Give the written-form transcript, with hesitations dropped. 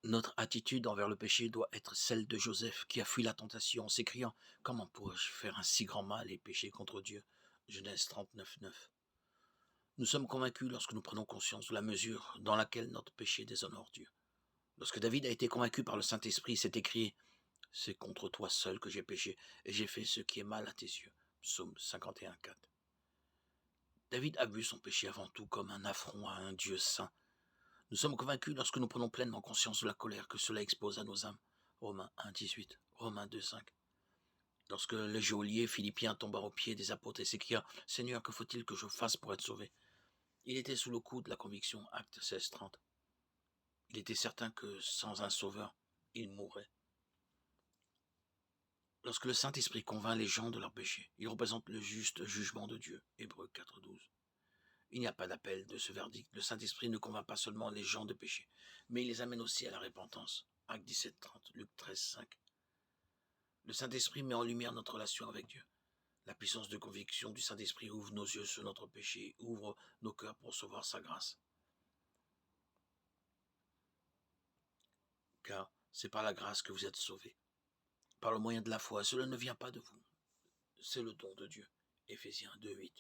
Notre attitude envers le péché doit être celle de Joseph qui a fui la tentation en s'écriant: «Comment pourrais-je faire un si grand mal et pécher contre Dieu?» Genèse 39:9. Nous sommes convaincus lorsque nous prenons conscience de la mesure dans laquelle notre péché déshonore Dieu. Lorsque David a été convaincu par le Saint-Esprit, il s'est écrié: «C'est contre toi seul que j'ai péché et j'ai fait ce qui est mal à tes yeux». Psaume 51:4. David a vu son péché avant tout comme un affront à un Dieu saint. Nous sommes convaincus lorsque nous prenons pleinement conscience de la colère que cela expose à nos âmes. Romains 1:18, Romains 2:5. Lorsque le geôlier philippien tomba aux pieds des apôtres et s'écria: «Seigneur, que faut-il que je fasse pour être sauvé?» Il était sous le coup de la conviction, Actes 16:30. Il était certain que sans un sauveur, il mourrait. Lorsque le Saint-Esprit convainc les gens de leur péché, il représente le juste jugement de Dieu, Hébreux 4:12. Il n'y a pas d'appel de ce verdict. Le Saint-Esprit ne convainc pas seulement les gens de péché, mais il les amène aussi à la repentance. Actes 17:30, Luc 13:5. Le Saint-Esprit met en lumière notre relation avec Dieu. La puissance de conviction du Saint-Esprit ouvre nos yeux sur notre péché, ouvre nos cœurs pour recevoir sa grâce. Car c'est par la grâce que vous êtes sauvés, par le moyen de la foi. Cela ne vient pas de vous, c'est le don de Dieu. Éphésiens 2:8.